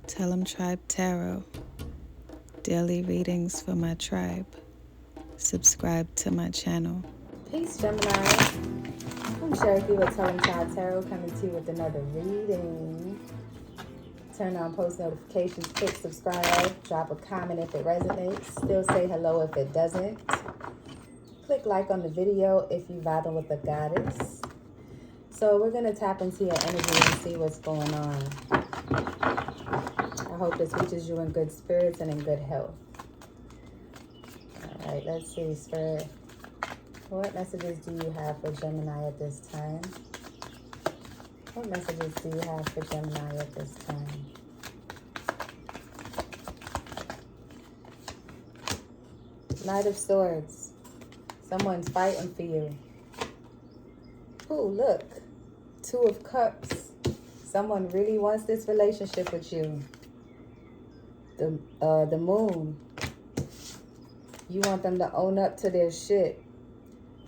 Tell 'em Tribe Tarot. Daily readings for my tribe. Subscribe to my channel. Peace, Gemini. I'm Cherokee with Tell 'em Tribe Tarot, coming to you with another reading. Turn on post notifications, click subscribe, drop a comment if it resonates, still say hello if it doesn't. Click like on the video if you vibe with the goddess. So we're going to tap into your energy and see what's going on. I hope this reaches you in good spirits and in good health. All right, let's see, Spirit. What messages do you have for Gemini at this time? What messages do you have for Gemini at this time? Knight of Swords. Someone's fighting for you. Ooh, look. Two of Cups. Someone really wants this relationship with you. The Moon. You want them to own up to their shit.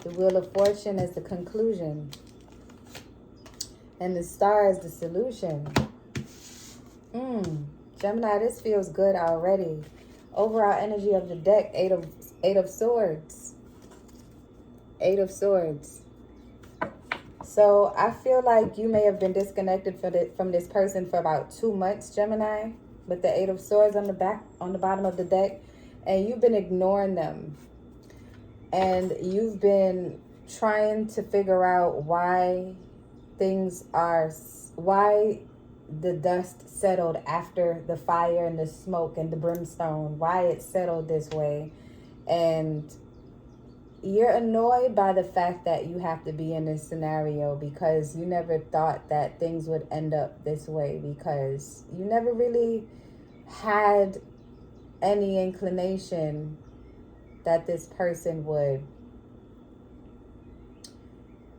The Wheel of Fortune is the conclusion. And the Star is the solution. Gemini, this feels good already. Overall energy of the deck, Eight of Swords. Eight of Swords. So I feel like you may have been disconnected from this person for about 2 months, Gemini, with the Eight of Swords on the bottom of the deck, and you've been ignoring them. And you've been trying to figure out why the dust settled after the fire and the smoke and the brimstone, why it settled this way. And you're annoyed by the fact that you have to be in this scenario because you never thought that things would end up this way, because you never really had any inclination that this person would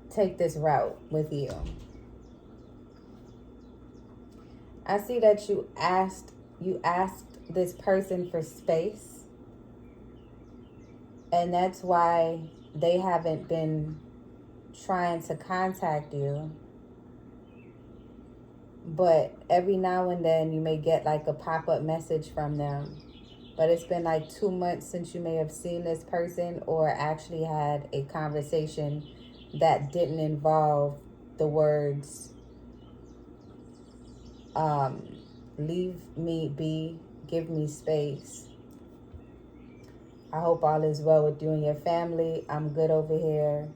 take this route with you. I see that you asked this person for space, and that's why they haven't been trying to contact you. But every now and then you may get like a pop-up message from them. But it's been like 2 months since you may have seen this person or actually had a conversation that didn't involve the words, leave me be, give me space. I hope all is well with you and your family. I'm good over here.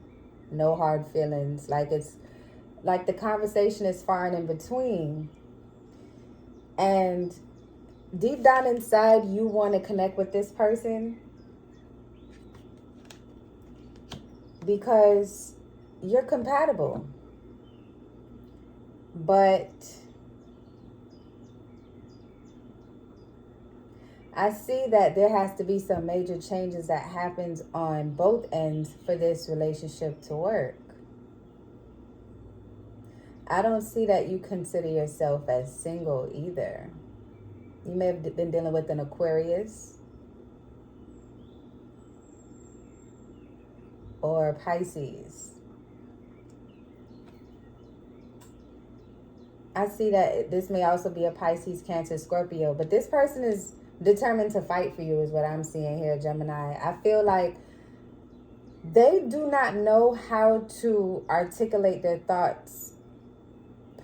No hard feelings. It's like the conversation is far and in between. And deep down inside, you want to connect with this person because you're compatible. But I see that there has to be some major changes that happens on both ends for this relationship to work. I don't see that you consider yourself as single either. You may have been dealing with an Aquarius or Pisces. I see that this may also be a Pisces, Cancer, Scorpio, but this person is determined to fight for you is what I'm seeing here, Gemini. I feel like they do not know how to articulate their thoughts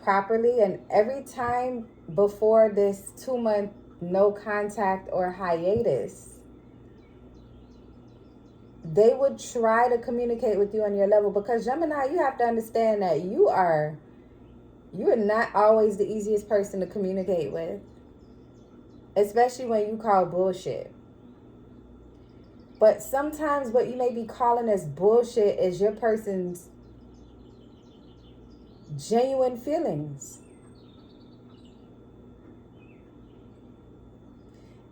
properly, and every time before this 2-month no contact or hiatus, they would try to communicate with you on your level, because Gemini, you have to understand that you are not always the easiest person to communicate with, especially when you call bullshit. But sometimes what you may be calling as bullshit is your person's genuine feelings.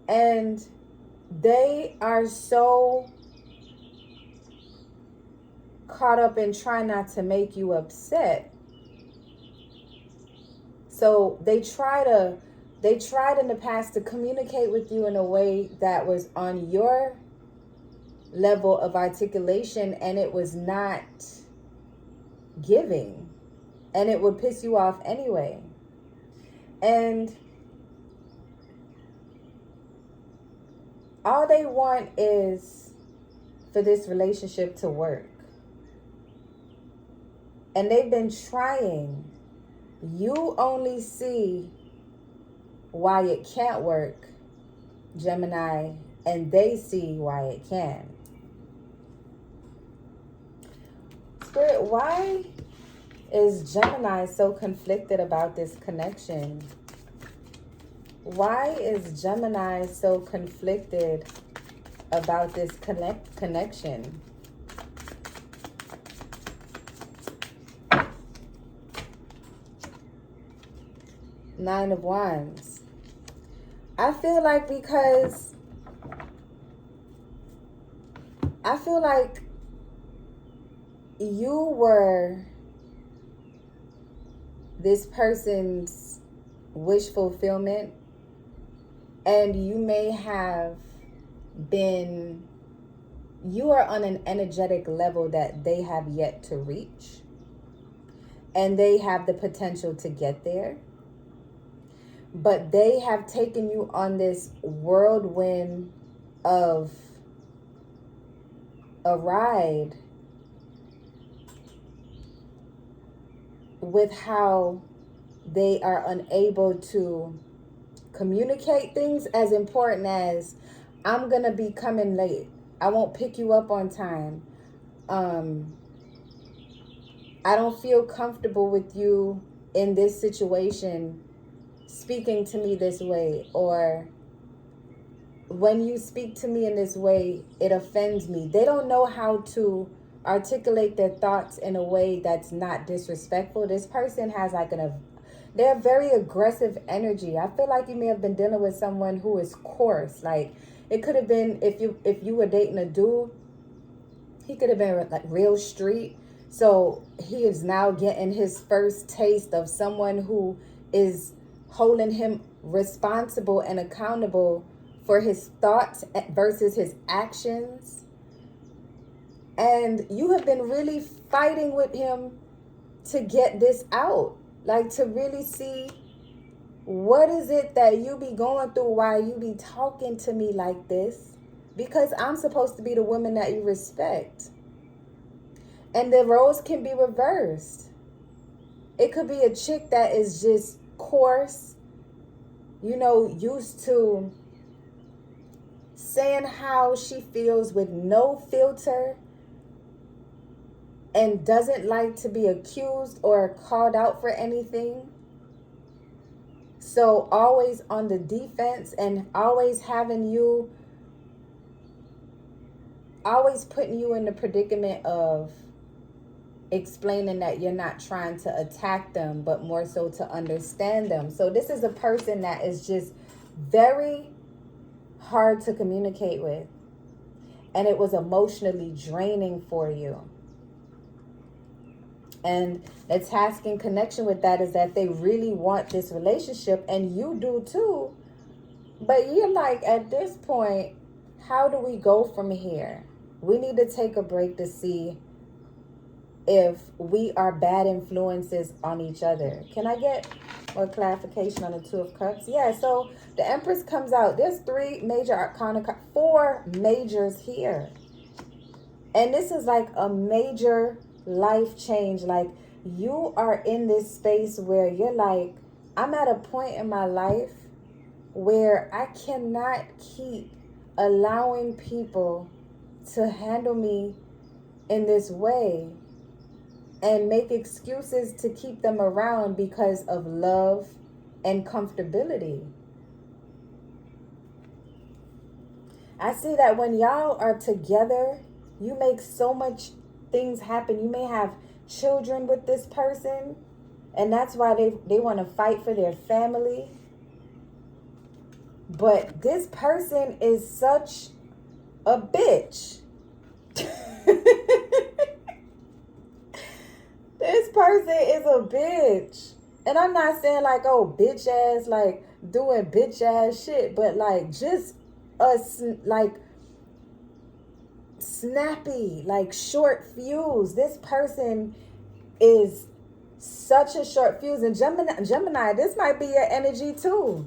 And they are so caught up in trying not to make you upset. So they tried in the past to communicate with you in a way that was on your level of articulation, and it was not giving, and it would piss you off anyway. And All they want is for this relationship to work. And they've been trying. You only see why it can't work, Gemini, and they see why it can. Spirit, why is Gemini so conflicted about this connection? Why is Gemini so conflicted about this connection? Nine of Wands. I feel like you were this person's wish fulfillment, and you may have been, you are on an energetic level that they have yet to reach, and they have the potential to get there. But they have taken you on this whirlwind of a ride with how they are unable to communicate things as important as, I'm going to be coming late. I won't pick you up on time. I don't feel comfortable with you in this situation speaking to me this way, or when you speak to me in this way, it offends me. They don't know how to articulate their thoughts in a way that's not disrespectful. This person has they're very aggressive energy. I feel like you may have been dealing with someone who is coarse. Like, it could have been, if you were dating a dude, he could have been like real street. So he is now getting his first taste of someone who is holding him responsible and accountable for his thoughts versus his actions. And you have been really fighting with him to get this out. Like, to really see, what is it that you be going through, why you be talking to me like this? Because I'm supposed to be the woman that you respect. And the roles can be reversed. It could be a chick that is just coarse, used to saying how she feels with no filter, and doesn't like to be accused or called out for anything. So always on the defense, and always putting you in the predicament of explaining that you're not trying to attack them, but more so to understand them. So this is a person that is just very hard to communicate with, and it was emotionally draining for you. And the task in connection with that is that they really want this relationship, and you do too. But you're like, at this point, how do we go from here? We need to take a break to see if we are bad influences on each other. Can I get more clarification on the Two of Cups? Yeah, so the Empress comes out. There's 3 major arcana, 4 majors here. And this is like a major life change. Like, you are in this space where you're like, I'm at a point in my life where I cannot keep allowing people to handle me in this way and make excuses to keep them around because of love and comfortability. I see that when y'all are together, you make so much things happen. You may have children with this person, and that's why they want to fight for their family. But this person is such a bitch. This person is a bitch. And I'm not saying like, oh, bitch ass, like doing bitch ass shit, but like just snappy, like short fuse. This person is such a short fuse. And Gemini, this might be your energy too.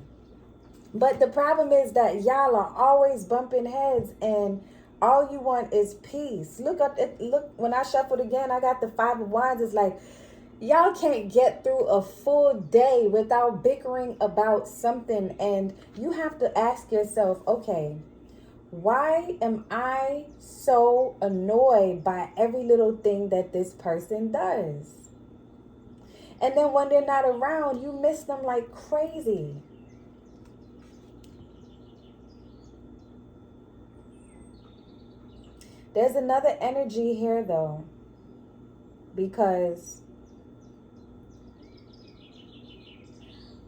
But the problem is that y'all are always bumping heads, and all you want is peace. Look up, look, when I shuffled again, I got the Five of Wands. It's like y'all can't get through a full day without bickering about something. And you have to ask yourself, okay, why am I so annoyed by every little thing that this person does? And then when they're not around, you miss them like crazy. There's another energy here though, because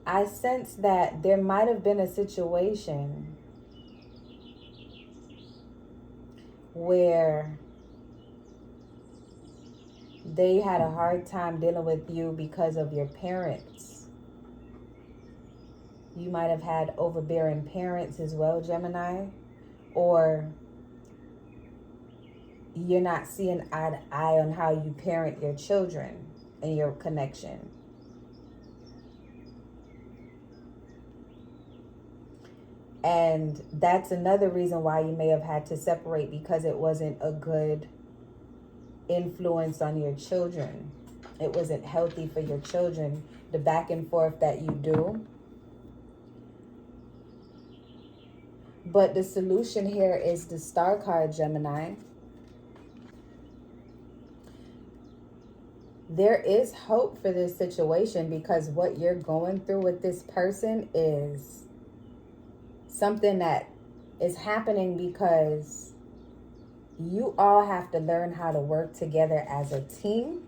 I sense that there might have been a situation where they had a hard time dealing with you because of your parents. You might have had overbearing parents as well, Gemini, or you're not seeing eye to eye on how you parent your children and your connection. And that's another reason why you may have had to separate, because it wasn't a good influence on your children. It wasn't healthy for your children, the back and forth that you do. But the solution here is the Star card, Gemini. There is hope for this situation, because what you're going through with this person is something that is happening because you all have to learn how to work together as a team.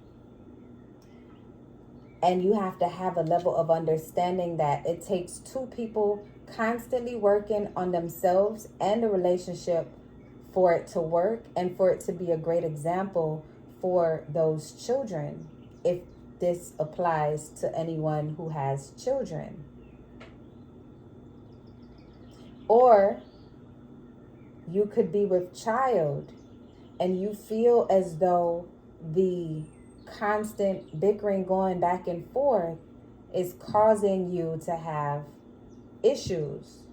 And you have to have a level of understanding that it takes two people constantly working on themselves and the relationship for it to work and for it to be a great example for those children, if this applies to anyone who has children. Or you could be with child and you feel as though the constant bickering going back and forth is causing you to have issues.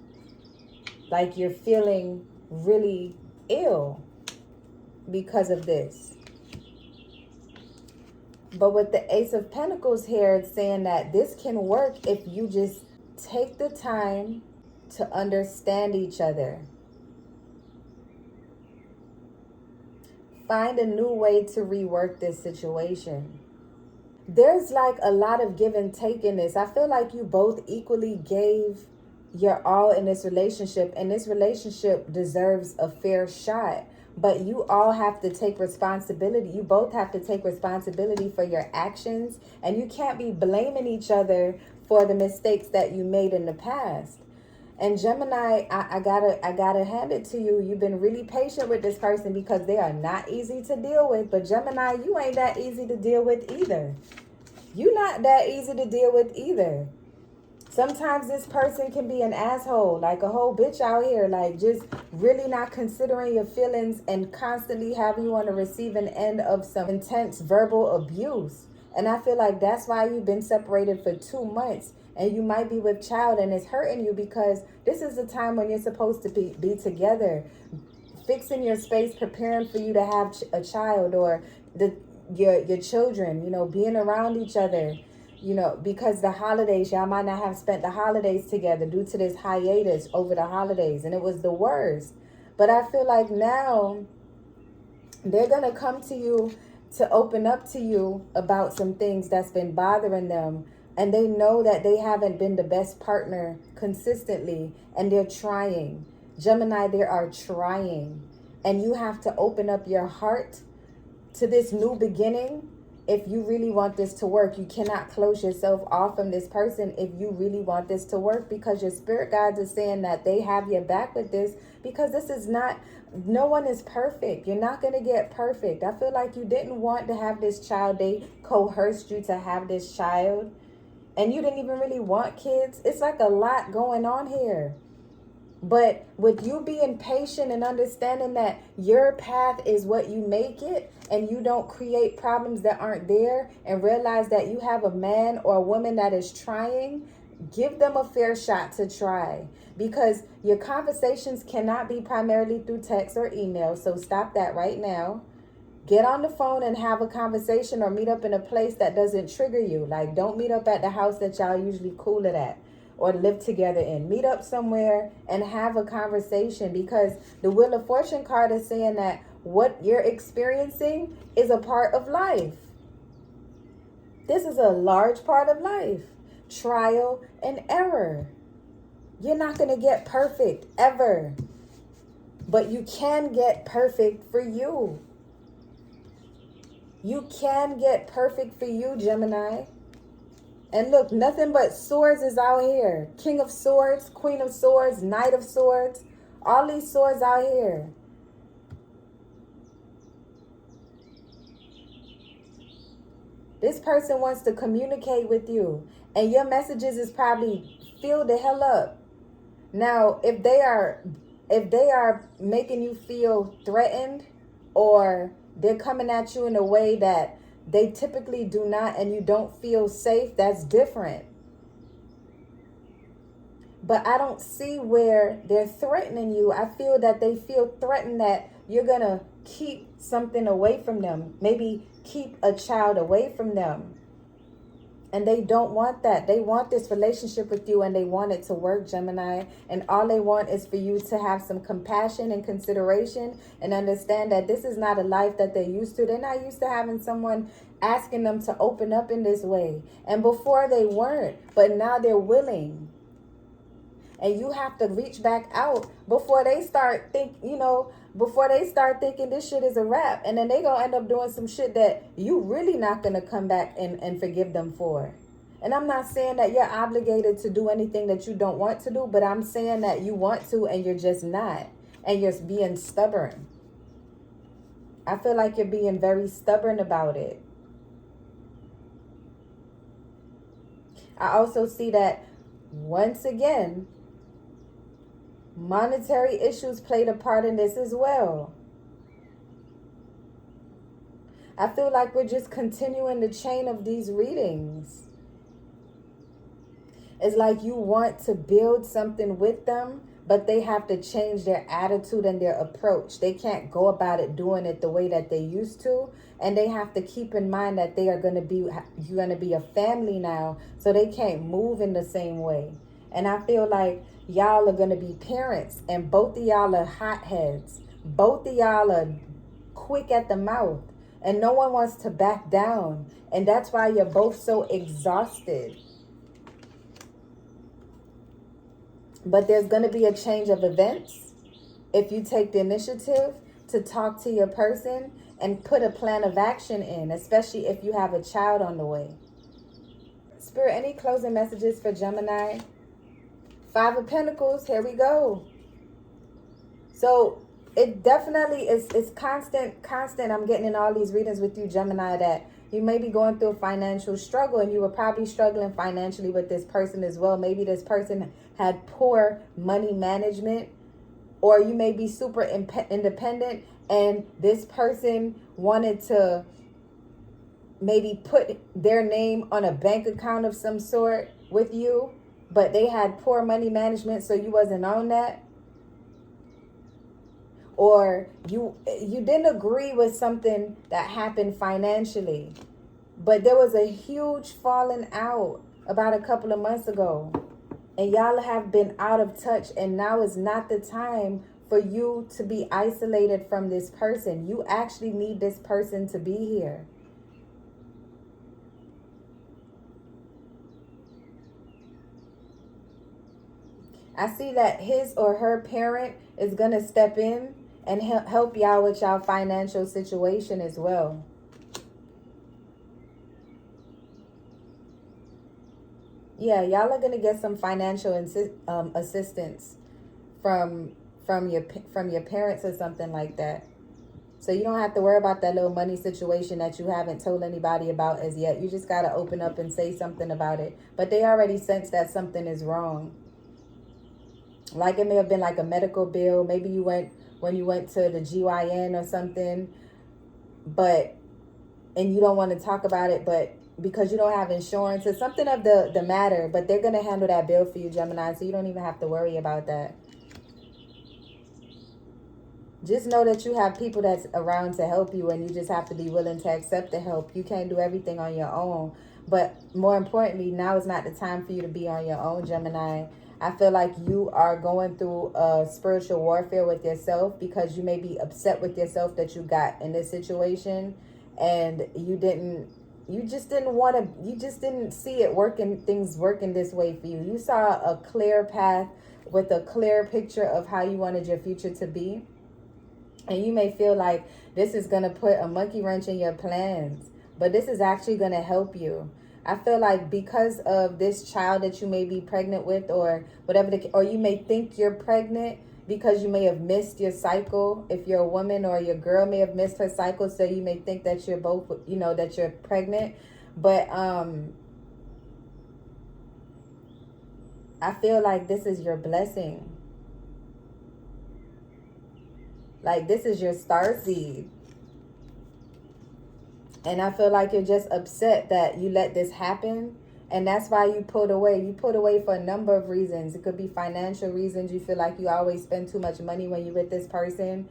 Like you're feeling really ill because of this. But with the Ace of Pentacles here, it's saying that this can work if you just take the time to understand each other. Find a new way to rework this situation. There's like a lot of give and take in this. I feel like you both equally gave your all in this relationship, and this relationship deserves a fair shot. But you all have to take responsibility. You both have to take responsibility for your actions, and you can't be blaming each other for the mistakes that you made in the past. And Gemini, I gotta hand it to you. You've been really patient with this person because they are not easy to deal with. But Gemini, you ain't that easy to deal with either. You're not that easy to deal with either. Sometimes this person can be an asshole, like a whole bitch out here, like just really not considering your feelings and constantly have you on the receiving end of some intense verbal abuse. And I feel like that's why you've been separated for 2 months. And you might be with child and it's hurting you, because this is the time when you're supposed to be together, fixing your space, preparing for you to have a child, or your children, being around each other, because the holidays, y'all might not have spent the holidays together due to this hiatus over the holidays, and it was the worst. But I feel like now they're going to come to you to open up to you about some things that's been bothering them. And they know that they haven't been the best partner consistently, and they're trying. Gemini, they are trying. And you have to open up your heart to this new beginning if you really want this to work. You cannot close yourself off from this person if you really want this to work, because your spirit guides are saying that they have your back with this, because this is not, no one is perfect. You're not going to get perfect. I feel like you didn't want to have this child. They coerced you to have this child. And you didn't even really want kids. It's like a lot going on here. But with you being patient and understanding that your path is what you make it, and you don't create problems that aren't there, and realize that you have a man or a woman that is trying, give them a fair shot to try, because your conversations cannot be primarily through text or email. So stop that right now. Get on the phone and have a conversation, or meet up in a place that doesn't trigger you. Like, don't meet up at the house that y'all usually cool it at or live together in. Meet up somewhere and have a conversation, because the Wheel of Fortune card is saying that what you're experiencing is a part of life. This is a large part of life. Trial and error. You're not going to get perfect ever, but you can get perfect for you. You can get perfect for you, Gemini. And look, nothing but swords is out here. King of Swords, Queen of Swords, Knight of Swords. All these swords out here. This person wants to communicate with you, and your messages is probably fill the hell up. Now, if they are making you feel threatened, or they're coming at you in a way that they typically do not, and you don't feel safe, that's different. But I don't see where they're threatening you. I feel that they feel threatened that you're going to keep something away from them. Maybe keep a child away from them. And they don't want that. They want this relationship with you, and they want it to work, Gemini. And all they want is for you to have some compassion and consideration, and understand that this is not a life that they're used to. They're not used to having someone asking them to open up in this way. And before they weren't, but now they're willing. And you have to reach back out before they start before they start thinking this shit is a wrap. And then they gonna end up doing some shit that you really not gonna come back and forgive them for. And I'm not saying that you're obligated to do anything that you don't want to do, but I'm saying that you want to and you're just not. And you're being stubborn. I feel like you're being very stubborn about it. I also see that, once again, monetary issues played a part in this as well. I feel like we're just continuing the chain of these readings. It's like you want to build something with them, but they have to change their attitude and their approach. They can't go about it doing it the way that they used to. And they have to keep in mind that you're going to be a family now, so they can't move in the same way. And I feel like y'all are going to be parents, and both of y'all are hotheads. Both of y'all are quick at the mouth, and no one wants to back down. And that's why you're both so exhausted. But there's going to be a change of events if you take the initiative to talk to your person and put a plan of action in, especially if you have a child on the way. Spirit, any closing messages for Gemini? 5 of Pentacles, here we go. So it definitely is constant. I'm getting in all these readings with you, Gemini, that you may be going through a financial struggle, and you were probably struggling financially with this person as well. Maybe this person had poor money management, or you may be super independent, and this person wanted to maybe put their name on a bank account of some sort with you, but they had poor money management, so you wasn't on that. Or you didn't agree with something that happened financially, but there was a huge falling out about a couple of months ago, and y'all have been out of touch, and now is not the time for you to be isolated from this person. You actually need this person to be here. I see that his or her parent is going to step in and help y'all with y'all financial situation as well. Yeah, y'all are going to get some financial assistance from your parents or something like that. So you don't have to worry about that little money situation that you haven't told anybody about as yet. You just got to open up and say something about it. But they already sense that something is wrong. Like it may have been like a medical bill. Maybe when you went to the GYN or something, and you don't want to talk about it, but because you don't have insurance. It's something of the matter, but they're going to handle that bill for you, Gemini, so you don't even have to worry about that. Just know that you have people that's around to help you, and you just have to be willing to accept the help. You can't do everything on your own. But more importantly, now is not the time for you to be on your own, Gemini. I feel like you are going through a spiritual warfare with yourself, because you may be upset with yourself that you got in this situation, and you just didn't see it working, things working this way for you. You saw a clear path with a clear picture of how you wanted your future to be. And you may feel like this is going to put a monkey wrench in your plans, but this is actually going to help you. I feel like because of this child that you may be pregnant with, or whatever, or you may think you're pregnant because you may have missed your cycle. If you're a woman, or your girl may have missed her cycle, so you may think that you're both, that you're pregnant. But I feel like this is your blessing. Like, this is your starseed. And I feel like you're just upset that you let this happen. And that's why you pulled away. You pulled away for a number of reasons. It could be financial reasons. You feel like you always spend too much money when you're with this person,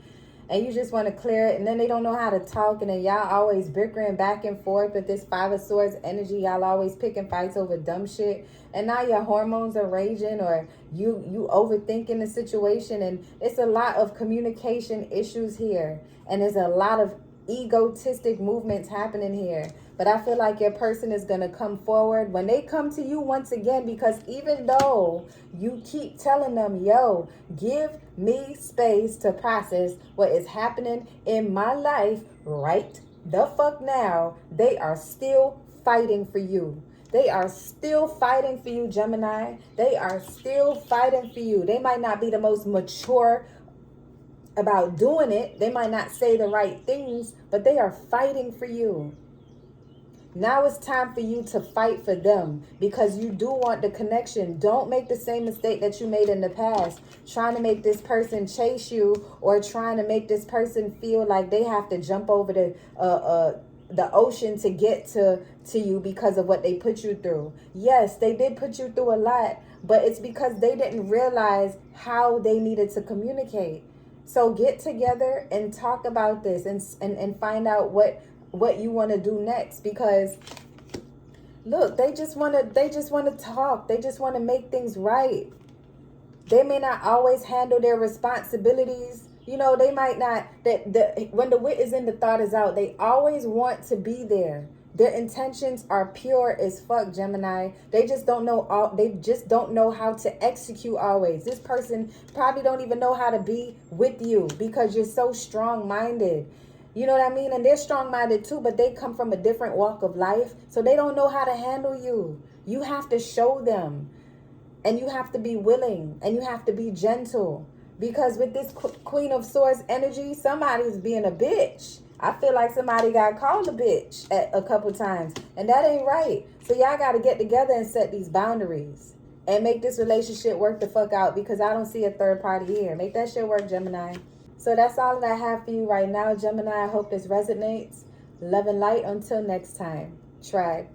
and you just want to clear it. And then they don't know how to talk. And then y'all always bickering back and forth with this Five of Swords energy. Y'all always picking fights over dumb shit. And now your hormones are raging, or you overthinking the situation. And it's a lot of communication issues here. And there's a lot of egotistic movements happening here. But I feel like your person is going to come forward when they come to you once again, because even though you keep telling them, yo, give me space to process what is happening in my life right the fuck now, they are still fighting for you. They are still fighting for you, Gemini. They are still fighting for you. They might not be the most mature about doing it. They might not say the right things, but they are fighting for you. Now it's time for you to fight for them, because you do want the connection. Don't make the same mistake that you made in the past, trying to make this person chase you, or trying to make this person feel like they have to jump over the ocean to get to you because of what they put you through. Yes, they did put you through a lot, but it's because they didn't realize how they needed to communicate. So get together and talk about this, and find out what you want to do next, because look, they just want to talk. They just want to make things right. They may not always handle their responsibilities. They might not, when the wit is in, the thought is out. They always want to be there. Their intentions are pure as fuck, Gemini. They just don't know how to execute always. This person probably don't even know how to be with you, because you're so strong-minded. You know what I mean? And they're strong-minded too, but they come from a different walk of life, so they don't know how to handle you. You have to show them, and you have to be willing, and you have to be gentle, because with this Queen of Swords energy, somebody's being a bitch. I feel like somebody got called a bitch a couple times, and that ain't right. So y'all got to get together and set these boundaries and make this relationship work the fuck out, because I don't see a third party here. Make that shit work, Gemini. So that's all that I have for you right now, Gemini. I hope this resonates. Love and light until next time. Tribe.